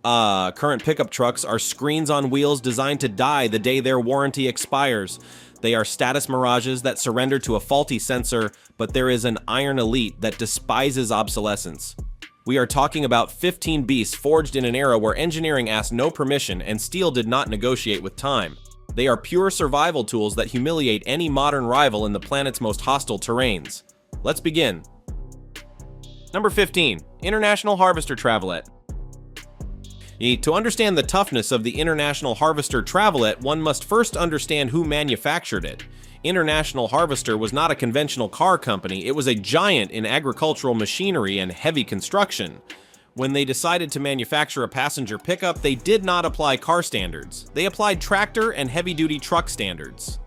Current pickup trucks are screens on wheels designed to die the day their warranty expires. They are status mirages that surrender to a faulty sensor, but there is an iron elite that despises obsolescence. We are talking about 15 beasts forged in an era where engineering asked no permission and steel did not negotiate with time. They are pure survival tools that humiliate any modern rival in the planet's most hostile terrains. Let's begin. Number 15. International Harvester Travelet. To understand the toughness of the International Harvester Travelet, one must first understand who manufactured it. International Harvester was not a conventional car company, it was a giant in agricultural machinery and heavy construction. When they decided to manufacture a passenger pickup, they did not apply car standards. They applied tractor and heavy-duty truck standards.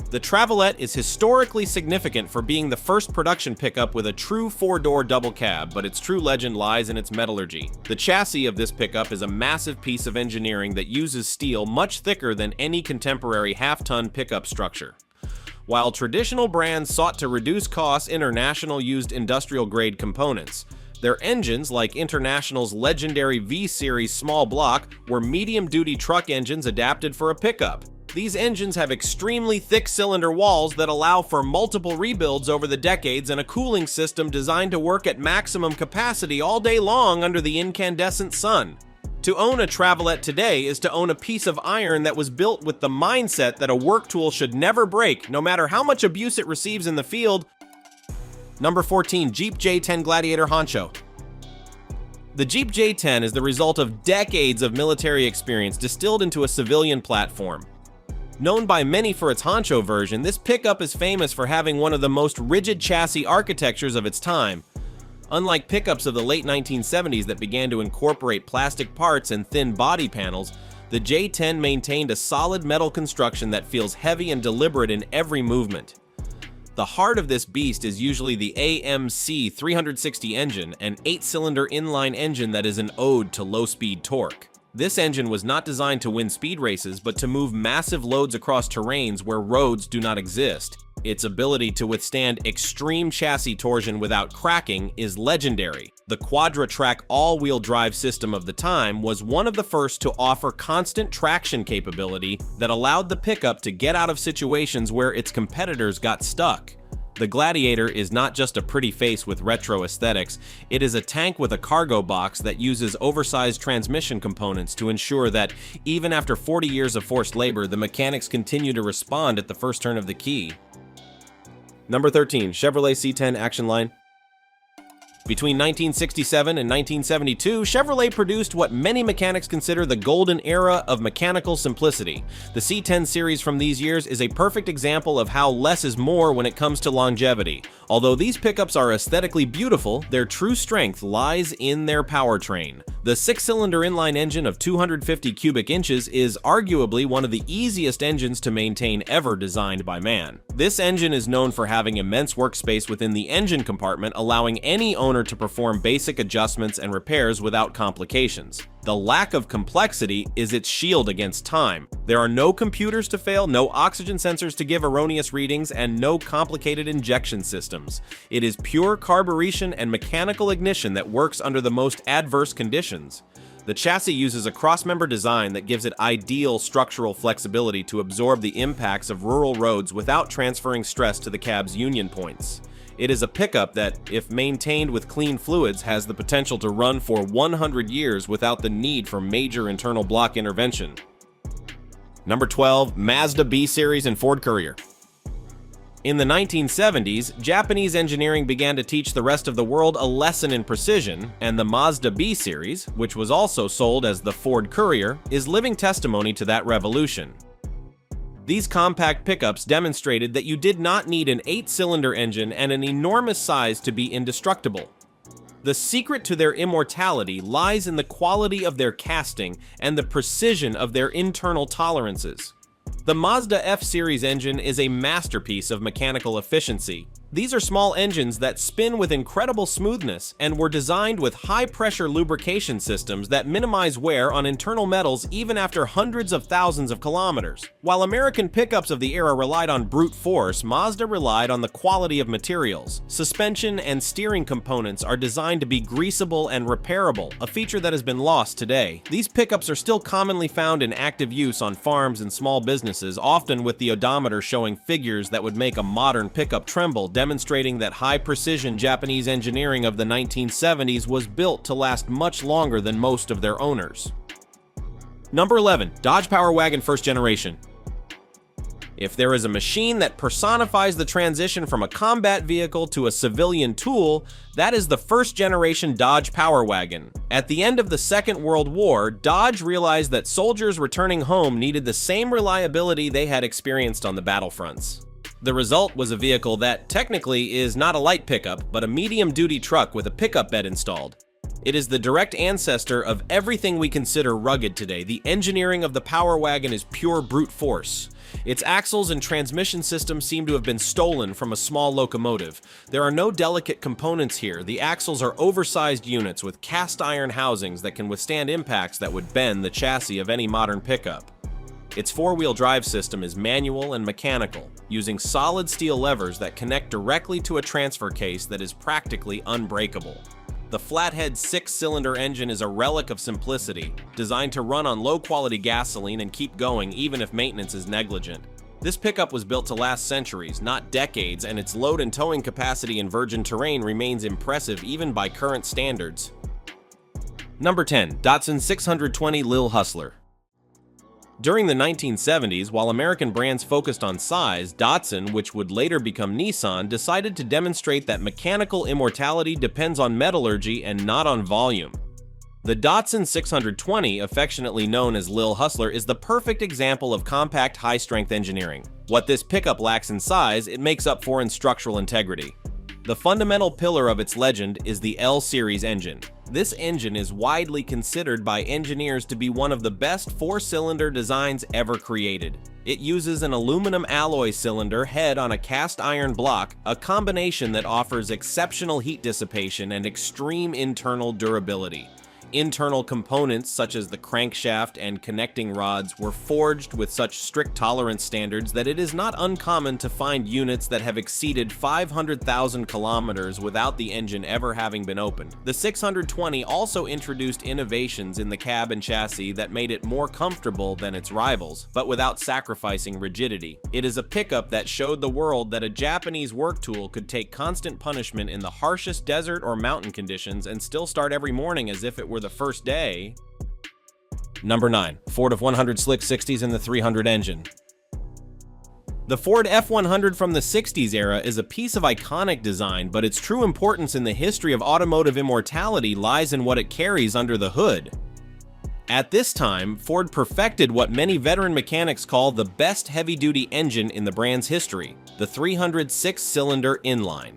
The Travelet is historically significant for being the first production pickup with a true four-door double cab, but its true legend lies in its metallurgy. The chassis of this pickup is a massive piece of engineering that uses steel much thicker than any contemporary half-ton pickup structure. While traditional brands sought to reduce costs, International used industrial-grade components. Their engines, like International's legendary V-Series small block, were medium-duty truck engines adapted for a pickup. These engines have extremely thick cylinder walls that allow for multiple rebuilds over the decades and a cooling system designed to work at maximum capacity all day long under the incandescent sun. To own a Travelet today is to own a piece of iron that was built with the mindset that a work tool should never break, no matter how much abuse it receives in the field. Number 14. Jeep J10 Gladiator Honcho. The Jeep J10 is the result of decades of military experience distilled into a civilian platform. Known by many for its honcho version, this pickup is famous for having one of the most rigid chassis architectures of its time. Unlike pickups of the late 1970s that began to incorporate plastic parts and thin body panels, the J10 maintained a solid metal construction that feels heavy and deliberate in every movement. The heart of this beast is usually the AMC 360 engine, an 8-cylinder inline engine that is an ode to low-speed torque. This engine was not designed to win speed races, but to move massive loads across terrains where roads do not exist. Its ability to withstand extreme chassis torsion without cracking is legendary. The Quadra-Track all-wheel drive system of the time was one of the first to offer constant traction capability that allowed the pickup to get out of situations where its competitors got stuck. The Gladiator is not just a pretty face with retro aesthetics, it is a tank with a cargo box that uses oversized transmission components to ensure that, even after 40 years of forced labor, the mechanics continue to respond at the first turn of the key. Number 13. Chevrolet C10 Action Line. Between 1967 and 1972, Chevrolet produced what many mechanics consider the golden era of mechanical simplicity. The C10 series from these years is a perfect example of how less is more when it comes to longevity. Although these pickups are aesthetically beautiful, their true strength lies in their powertrain. The 6-cylinder inline engine of 250 cubic inches is arguably one of the easiest engines to maintain ever designed by man. This engine is known for having immense workspace within the engine compartment, allowing any owner to perform basic adjustments and repairs without complications. The lack of complexity is its shield against time. There are no computers to fail, no oxygen sensors to give erroneous readings, and no complicated injection systems. It is pure carburation and mechanical ignition that works under the most adverse conditions. The chassis uses a cross-member design that gives it ideal structural flexibility to absorb the impacts of rural roads without transferring stress to the cab's union points. It is a pickup that, if maintained with clean fluids, has the potential to run for 100 years without the need for major internal block intervention. Number 12. Mazda B-Series and Ford Courier. In the 1970s, Japanese engineering began to teach the rest of the world a lesson in precision, and the Mazda B-Series, which was also sold as the Ford Courier, is living testimony to that revolution. These compact pickups demonstrated that you did not need an 8-cylinder engine and an enormous size to be indestructible. The secret to their immortality lies in the quality of their casting and the precision of their internal tolerances. The Mazda F-Series engine is a masterpiece of mechanical efficiency. These are small engines that spin with incredible smoothness and were designed with high-pressure lubrication systems that minimize wear on internal metals even after hundreds of thousands of kilometers. While American pickups of the era relied on brute force, Mazda relied on the quality of materials. Suspension and steering components are designed to be greasable and repairable, a feature that has been lost today. These pickups are still commonly found in active use on farms and small businesses, often with the odometer showing figures that would make a modern pickup tremble, demonstrating that high-precision Japanese engineering of the 1970s was built to last much longer than most of their owners. Number 11. Dodge Power Wagon First Generation. If there is a machine that personifies the transition from a combat vehicle to a civilian tool, that is the first-generation Dodge Power Wagon. At the end of the Second World War, Dodge realized that soldiers returning home needed the same reliability they had experienced on the battlefronts. The result was a vehicle that technically is not a light pickup, but a medium-duty truck with a pickup bed installed. It is the direct ancestor of everything we consider rugged today. The engineering of the Power Wagon is pure brute force. Its axles and transmission system seem to have been stolen from a small locomotive. There are no delicate components here. The axles are oversized units with cast iron housings that can withstand impacts that would bend the chassis of any modern pickup. Its four-wheel drive system is manual and mechanical, using solid steel levers that connect directly to a transfer case that is practically unbreakable. The flathead six-cylinder engine is a relic of simplicity, designed to run on low-quality gasoline and keep going even if maintenance is negligent. This pickup was built to last centuries, not decades, and its load and towing capacity in virgin terrain remains impressive even by current standards. Number 10. Datsun 620 Lil Hustler. During the 1970s, while American brands focused on size, Datsun, which would later become Nissan, decided to demonstrate that mechanical immortality depends on metallurgy and not on volume. The Datsun 620, affectionately known as Lil Hustler, is the perfect example of compact high-strength engineering. What this pickup lacks in size, it makes up for in structural integrity. The fundamental pillar of its legend is the L-Series engine. This engine is widely considered by engineers to be one of the best four-cylinder designs ever created. It uses an aluminum alloy cylinder head on a cast iron block, a combination that offers exceptional heat dissipation and extreme internal durability. Internal components such as the crankshaft and connecting rods were forged with such strict tolerance standards that it is not uncommon to find units that have exceeded 500,000 kilometers without the engine ever having been opened. The 620 also introduced innovations in the cab and chassis that made it more comfortable than its rivals, but without sacrificing rigidity. It is a pickup that showed the world that a Japanese work tool could take constant punishment in the harshest desert or mountain conditions and still start every morning as if it were the first day. Number 9. Ford F-100 Slick 60s and the 300 engine. The Ford F-100 from the 60s era is a piece of iconic design, but its true importance in the history of automotive immortality lies in what it carries under the hood. At this time, Ford perfected what many veteran mechanics call the best heavy-duty engine in the brand's history, the 300 six-cylinder inline.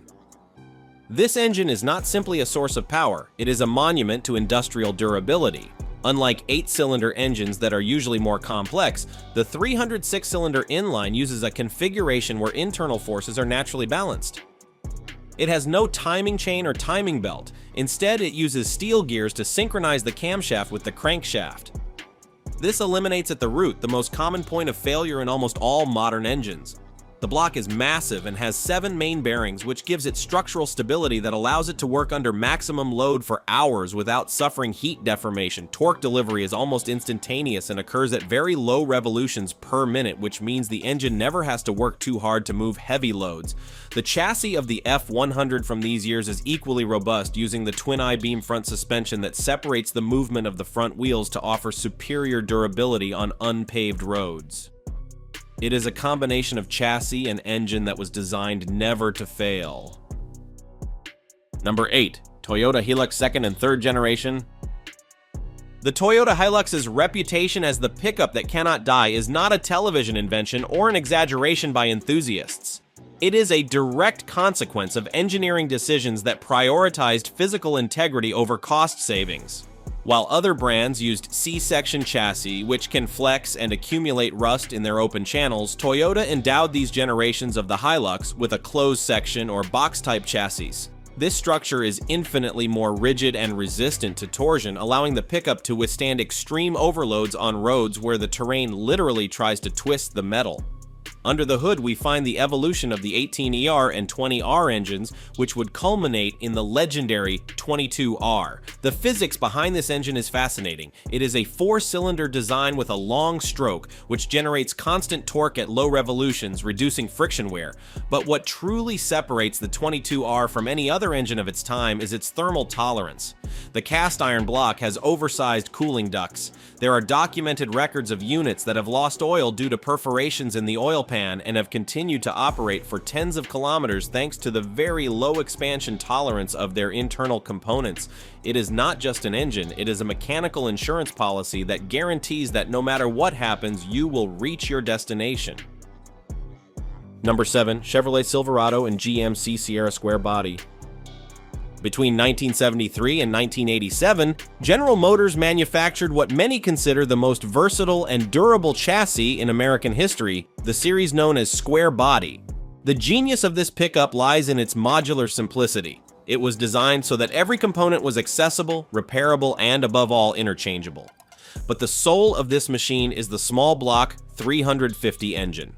This engine is not simply a source of power, it is a monument to industrial durability. Unlike 8-cylinder engines that are usually more complex, the 300 six-cylinder inline uses a configuration where internal forces are naturally balanced. It has no timing chain or timing belt. Instead, it uses steel gears to synchronize the camshaft with the crankshaft. This eliminates at the root the most common point of failure in almost all modern engines. The block is massive and has 7 main bearings, which gives it structural stability that allows it to work under maximum load for hours without suffering heat deformation. Torque delivery is almost instantaneous and occurs at very low revolutions per minute, which means the engine never has to work too hard to move heavy loads. The chassis of the F-100 from these years is equally robust, using the twin I-beam front suspension that separates the movement of the front wheels to offer superior durability on unpaved roads. It is a combination of chassis and engine that was designed never to fail. Number 8. Toyota Hilux 2nd and 3rd generation. The Toyota Hilux's reputation as the pickup that cannot die is not a television invention or an exaggeration by enthusiasts. It is a direct consequence of engineering decisions that prioritized physical integrity over cost savings. While other brands used C-section chassis, which can flex and accumulate rust in their open channels, Toyota endowed these generations of the Hilux with a closed section or box-type chassis. This structure is infinitely more rigid and resistant to torsion, allowing the pickup to withstand extreme overloads on roads where the terrain literally tries to twist the metal. Under the hood, we find the evolution of the 18ER and 20R engines, which would culminate in the legendary 22R. The physics behind this engine is fascinating. It is a 4-cylinder design with a long stroke, which generates constant torque at low revolutions, reducing friction wear. But what truly separates the 22R from any other engine of its time is its thermal tolerance. The cast iron block has oversized cooling ducts. There are documented records of units that have lost oil due to perforations in the oil pan and have continued to operate for tens of kilometers thanks to the very low expansion tolerance of their internal components. It is not just an engine, it is a mechanical insurance policy that guarantees that no matter what happens, you will reach your destination. Number 7. Chevrolet Silverado and GMC Sierra Square Body. Between 1973 and 1987, General Motors manufactured what many consider the most versatile and durable chassis in American history, the series known as Square Body. The genius of this pickup lies in its modular simplicity. It was designed so that every component was accessible, repairable, and above all, interchangeable. But the soul of this machine is the small block 350 engine.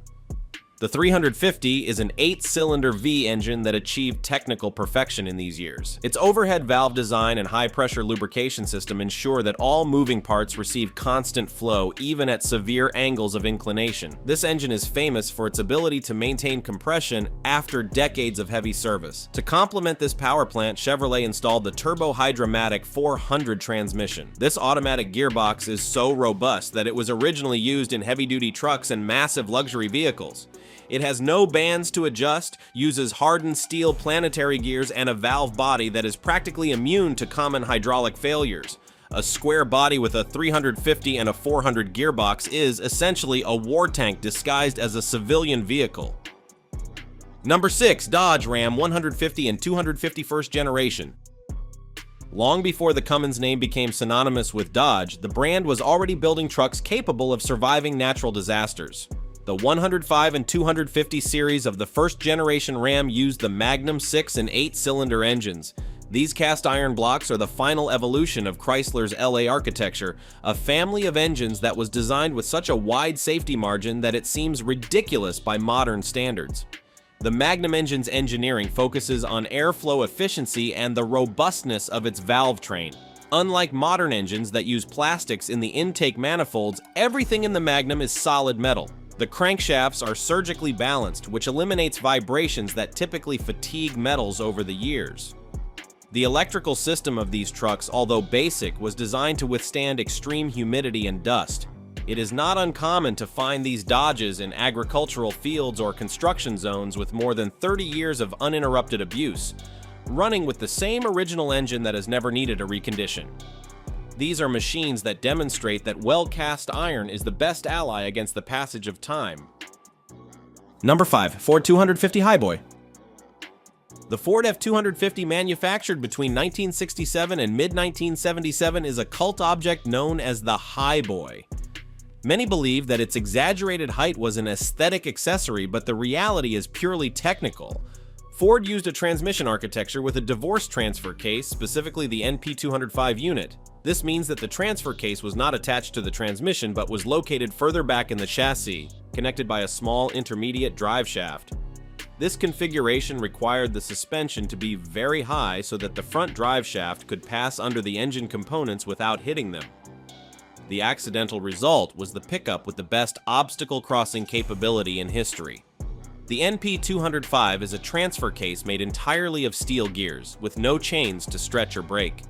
The 350 is an 8-cylinder V engine that achieved technical perfection in these years. Its overhead valve design and high-pressure lubrication system ensure that all moving parts receive constant flow, even at severe angles of inclination. This engine is famous for its ability to maintain compression after decades of heavy service. To complement this power plant, Chevrolet installed the Turbo-Hydromatic 400 transmission. This automatic gearbox is so robust that it was originally used in heavy-duty trucks and massive luxury vehicles. It has no bands to adjust, uses hardened steel planetary gears, and a valve body that is practically immune to common hydraulic failures. A square body with a 350 and a 400 gearbox is essentially a war tank disguised as a civilian vehicle. Number 6. Dodge Ram 150 and 251st generation. Long before the Cummins name became synonymous with Dodge, the brand was already building trucks capable of surviving natural disasters. The 105 and 250 series of the first-generation Ram used the Magnum 6 and 8-cylinder engines. These cast iron blocks are the final evolution of Chrysler's LA architecture, a family of engines that was designed with such a wide safety margin that it seems ridiculous by modern standards. The Magnum engine's engineering focuses on airflow efficiency and the robustness of its valve train. Unlike modern engines that use plastics in the intake manifolds, everything in the Magnum is solid metal. The crankshafts are surgically balanced, which eliminates vibrations that typically fatigue metals over the years. The electrical system of these trucks, although basic, was designed to withstand extreme humidity and dust. It is not uncommon to find these Dodges in agricultural fields or construction zones with more than 30 years of uninterrupted abuse, running with the same original engine that has never needed a recondition. These are machines that demonstrate that well-cast iron is the best ally against the passage of time. Number 5. Ford 250 Highboy. The Ford F-250 manufactured between 1967 and mid-1977 is a cult object known as the Highboy. Many believe that its exaggerated height was an aesthetic accessory, but the reality is purely technical. Ford used a transmission architecture with a divorce transfer case, specifically the NP205 unit. This means that the transfer case was not attached to the transmission but was located further back in the chassis, connected by a small intermediate drive shaft. This configuration required the suspension to be very high so that the front drive shaft could pass under the engine components without hitting them. The accidental result was the pickup with the best obstacle crossing capability in history. The NP205 is a transfer case made entirely of steel gears, with no chains to stretch or break.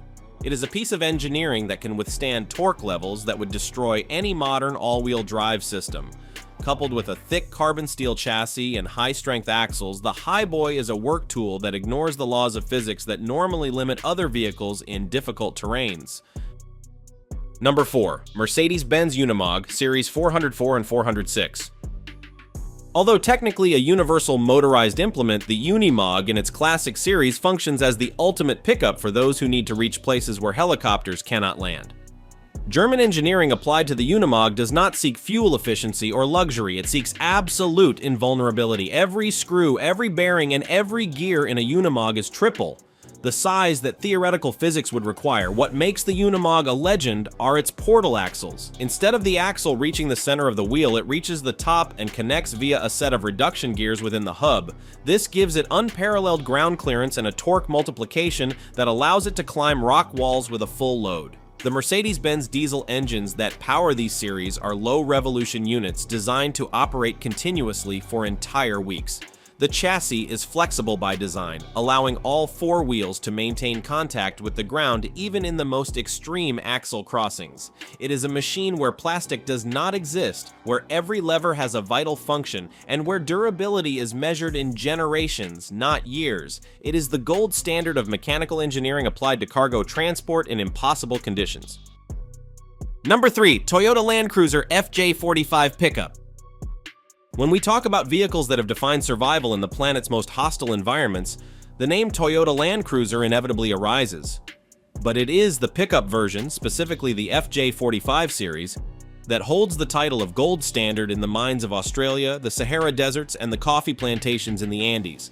It is a piece of engineering that can withstand torque levels that would destroy any modern all-wheel drive system. Coupled with a thick carbon steel chassis and high-strength axles, the Highboy is a work tool that ignores the laws of physics that normally limit other vehicles in difficult terrains. Number 4. Mercedes-Benz Unimog, Series 404 and 406. Although technically a universal motorized implement, the Unimog in its classic series functions as the ultimate pickup for those who need to reach places where helicopters cannot land. German engineering applied to the Unimog does not seek fuel efficiency or luxury, it seeks absolute invulnerability. Every screw, every bearing, and every gear in a Unimog is triple the size that theoretical physics would require. What makes the Unimog a legend are its portal axles. Instead of the axle reaching the center of the wheel, it reaches the top and connects via a set of reduction gears within the hub. This gives it unparalleled ground clearance and a torque multiplication that allows it to climb rock walls with a full load. The Mercedes-Benz diesel engines that power these series are low-revolution units designed to operate continuously for entire weeks. The chassis is flexible by design, allowing all four wheels to maintain contact with the ground even in the most extreme axle crossings. It is a machine where plastic does not exist, where every lever has a vital function, and where durability is measured in generations, not years. It is the gold standard of mechanical engineering applied to cargo transport in impossible conditions. Number 3. Toyota Land Cruiser FJ45 Pickup. When we talk about vehicles that have defined survival in the planet's most hostile environments, the name Toyota Land Cruiser inevitably arises. But it is the pickup version, specifically the FJ45 series, that holds the title of gold standard in the minds of Australia, the Sahara deserts, and the coffee plantations in the Andes.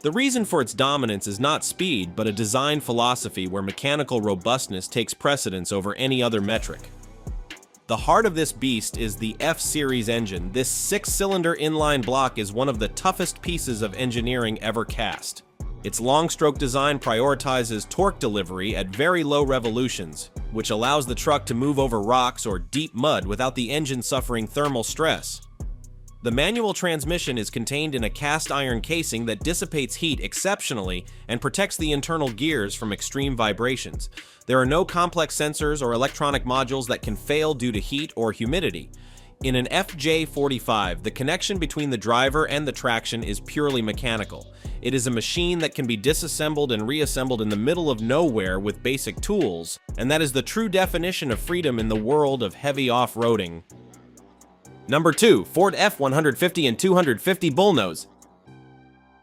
The reason for its dominance is not speed, but a design philosophy where mechanical robustness takes precedence over any other metric. The heart of this beast is the F-Series engine. This 6-cylinder inline block is one of the toughest pieces of engineering ever cast. Its long-stroke design prioritizes torque delivery at very low revolutions, which allows the truck to move over rocks or deep mud without the engine suffering thermal stress. The manual transmission is contained in a cast iron casing that dissipates heat exceptionally and protects the internal gears from extreme vibrations. There are no complex sensors or electronic modules that can fail due to heat or humidity. In an FJ45, the connection between the driver and the traction is purely mechanical. It is a machine that can be disassembled and reassembled in the middle of nowhere with basic tools, and that is the true definition of freedom in the world of heavy off-roading. Number 2. Ford F-150 and 250 Bullnose.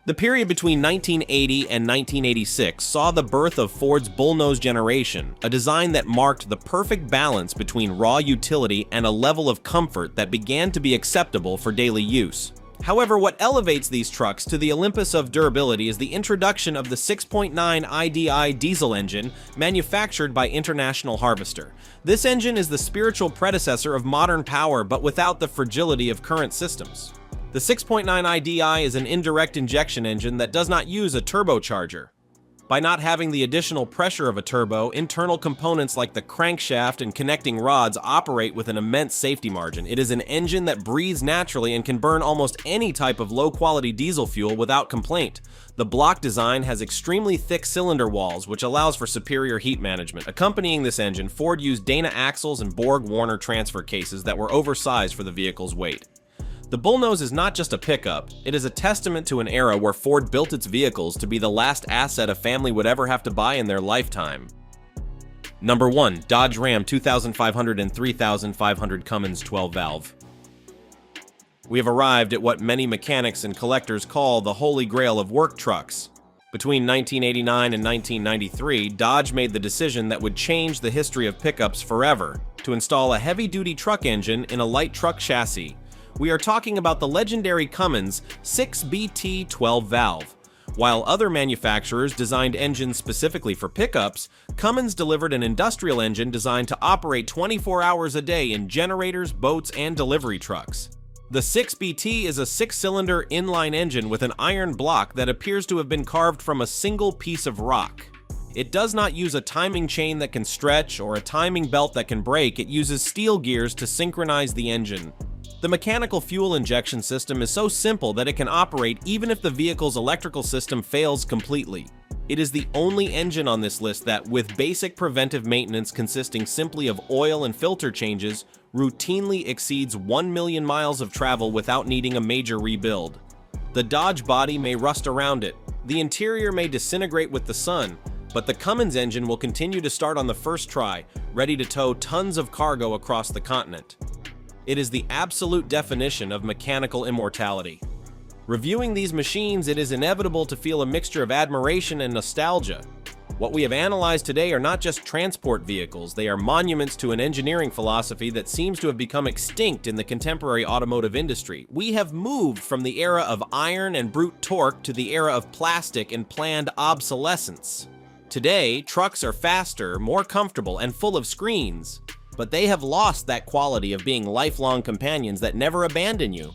The period between 1980 and 1986 saw the birth of Ford's Bullnose generation, a design that marked the perfect balance between raw utility and a level of comfort that began to be acceptable for daily use. However, what elevates these trucks to the Olympus of durability is the introduction of the 6.9 IDI diesel engine manufactured by International Harvester. This engine is the spiritual predecessor of modern power, but without the fragility of current systems. The 6.9 IDI is an indirect injection engine that does not use a turbocharger. By not having the additional pressure of a turbo, internal components like the crankshaft and connecting rods operate with an immense safety margin. It is an engine that breathes naturally and can burn almost any type of low-quality diesel fuel without complaint. The block design has extremely thick cylinder walls, which allows for superior heat management. Accompanying this engine, Ford used Dana axles and Borg-Warner transfer cases that were oversized for the vehicle's weight. The Bullnose is not just a pickup, it is a testament to an era where Ford built its vehicles to be the last asset a family would ever have to buy in their lifetime. Number 1. Dodge Ram 2500 and 3500 Cummins 12-valve. We have arrived at what many mechanics and collectors call the holy grail of work trucks. Between 1989 and 1993, Dodge made the decision that would change the history of pickups forever, to install a heavy-duty truck engine in a light truck chassis. We are talking about the legendary Cummins 6BT 12-valve. While other manufacturers designed engines specifically for pickups, Cummins delivered an industrial engine designed to operate 24 hours a day in generators, boats, and delivery trucks. The 6BT is a 6-cylinder inline engine with an iron block that appears to have been carved from a single piece of rock. It does not use a timing chain that can stretch or a timing belt that can break. It uses steel gears to synchronize the engine. The mechanical fuel injection system is so simple that it can operate even if the vehicle's electrical system fails completely. It is the only engine on this list that, with basic preventive maintenance consisting simply of oil and filter changes, routinely exceeds 1 million miles of travel without needing a major rebuild. The Dodge body may rust around it, the interior may disintegrate with the sun, but the Cummins engine will continue to start on the first try, ready to tow tons of cargo across the continent. It is the absolute definition of mechanical immortality. Reviewing these machines, it is inevitable to feel a mixture of admiration and nostalgia. What we have analyzed today are not just transport vehicles, they are monuments to an engineering philosophy that seems to have become extinct in the contemporary automotive industry. We have moved from the era of iron and brute torque to the era of plastic and planned obsolescence. Today, trucks are faster, more comfortable, and full of screens, but they have lost that quality of being lifelong companions that never abandon you.